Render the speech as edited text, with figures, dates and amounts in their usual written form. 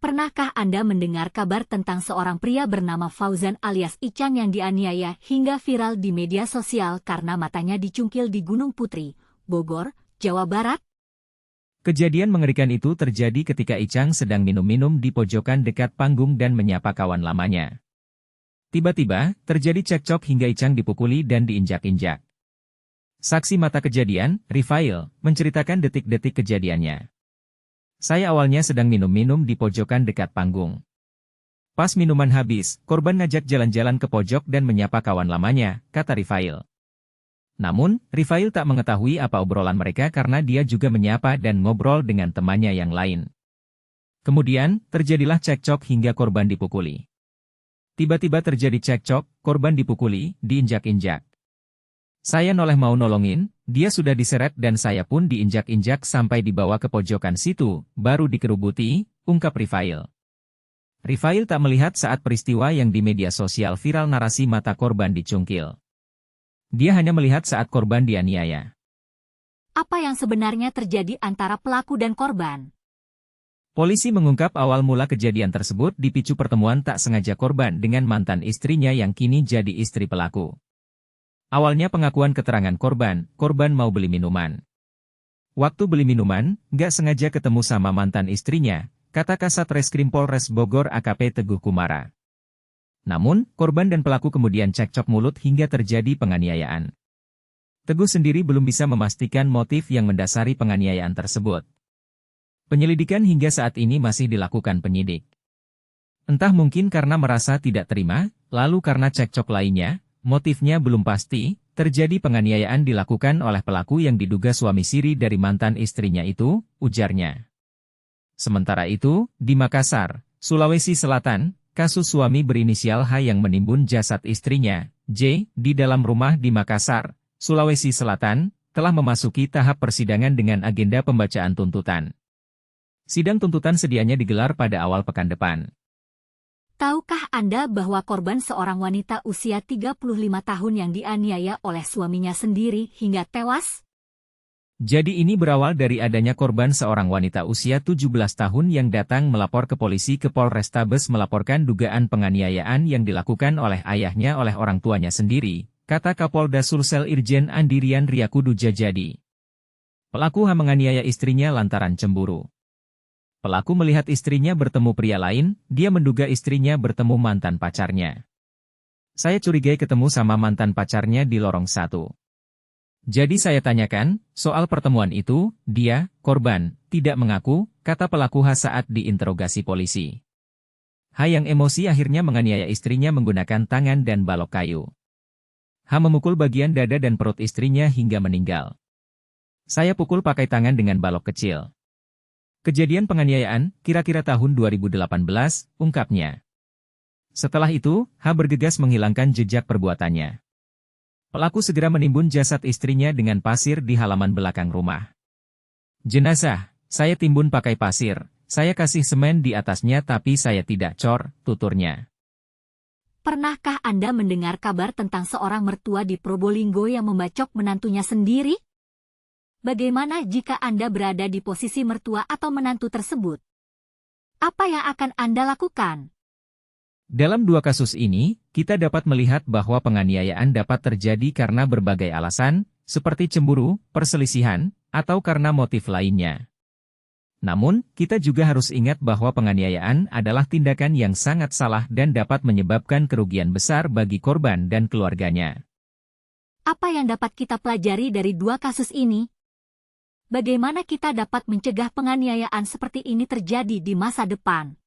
Pernahkah Anda mendengar kabar tentang seorang pria bernama Fauzan alias Icang yang dianiaya hingga viral di media sosial karena matanya dicungkil di Gunung Putri, Bogor, Jawa Barat? Kejadian mengerikan itu terjadi ketika Icang sedang minum-minum di pojokan dekat panggung dan menyapa kawan lamanya. Tiba-tiba, terjadi cekcok hingga Icang dipukuli dan diinjak-injak. Saksi mata kejadian, Rifail, menceritakan detik-detik kejadiannya. Saya awalnya sedang minum-minum di pojokan dekat panggung. Pas minuman habis, korban ngajak jalan-jalan ke pojok dan menyapa kawan lamanya, kata Rifail. Namun, Rifail tak mengetahui apa obrolan mereka karena dia juga menyapa dan ngobrol dengan temannya yang lain. Kemudian, terjadilah cekcok hingga korban dipukuli. Tiba-tiba terjadi cekcok, korban dipukuli, diinjak-injak. Saya noleh mau nolongin, dia sudah diseret dan saya pun diinjak-injak sampai dibawa ke pojokan situ, baru dikerubuti, ungkap Rifail. Rifail tak melihat saat peristiwa yang di media sosial viral narasi mata korban dicungkil. Dia hanya melihat saat korban dianiaya. Apa yang sebenarnya terjadi antara pelaku dan korban? Polisi mengungkap awal mula kejadian tersebut dipicu pertemuan tak sengaja korban dengan mantan istrinya yang kini jadi istri pelaku. Awalnya pengakuan keterangan korban mau beli minuman. Waktu beli minuman, nggak sengaja ketemu sama mantan istrinya, kata Kasat Reskrim Polres Bogor AKP Teguh Kumara. Namun, korban dan pelaku kemudian cekcok mulut hingga terjadi penganiayaan. Teguh sendiri belum bisa memastikan motif yang mendasari penganiayaan tersebut. Penyelidikan hingga saat ini masih dilakukan penyidik. Entah mungkin karena merasa tidak terima, lalu karena cekcok lainnya, motifnya belum pasti, terjadi penganiayaan dilakukan oleh pelaku yang diduga suami siri dari mantan istrinya itu, ujarnya. Sementara itu, di Makassar, Sulawesi Selatan, kasus suami berinisial H yang menimbun jasad istrinya, J, di dalam rumah di Makassar, Sulawesi Selatan, telah memasuki tahap persidangan dengan agenda pembacaan tuntutan. Sidang tuntutan sedianya digelar pada awal pekan depan. Tahukah Anda bahwa korban seorang wanita usia 35 tahun yang dianiaya oleh suaminya sendiri hingga tewas? Jadi ini berawal dari adanya korban seorang wanita usia 17 tahun yang datang melapor ke polisi ke Polrestabes melaporkan dugaan penganiayaan yang dilakukan oleh ayahnya oleh orang tuanya sendiri, kata Kapolda Sulsel Irjen Andirian Riakudu Jajadi. Pelaku menganiaya istrinya lantaran cemburu. Pelaku melihat istrinya bertemu pria lain, dia menduga istrinya bertemu mantan pacarnya. Saya curigai ketemu sama mantan pacarnya di lorong 1. Jadi saya tanyakan, soal pertemuan itu, dia, korban, tidak mengaku, kata pelaku H saat diinterogasi polisi. H yang emosi akhirnya menganiaya istrinya menggunakan tangan dan balok kayu. H memukul bagian dada dan perut istrinya hingga meninggal. Saya pukul pakai tangan dengan balok kecil. Kejadian penganiayaan, kira-kira tahun 2018, ungkapnya. Setelah itu, H bergegas menghilangkan jejak perbuatannya. Pelaku segera menimbun jasad istrinya dengan pasir di halaman belakang rumah. Jenazah, saya timbun pakai pasir, saya kasih semen di atasnya tapi saya tidak cor, tuturnya. Pernahkah Anda mendengar kabar tentang seorang mertua di Probolinggo yang membacok menantunya sendiri? Bagaimana jika Anda berada di posisi mertua atau menantu tersebut? Apa yang akan Anda lakukan? Dalam dua kasus ini, kita dapat melihat bahwa penganiayaan dapat terjadi karena berbagai alasan, seperti cemburu, perselisihan, atau karena motif lainnya. Namun, kita juga harus ingat bahwa penganiayaan adalah tindakan yang sangat salah dan dapat menyebabkan kerugian besar bagi korban dan keluarganya. Apa yang dapat kita pelajari dari dua kasus ini? Bagaimana kita dapat mencegah penganiayaan seperti ini terjadi di masa depan?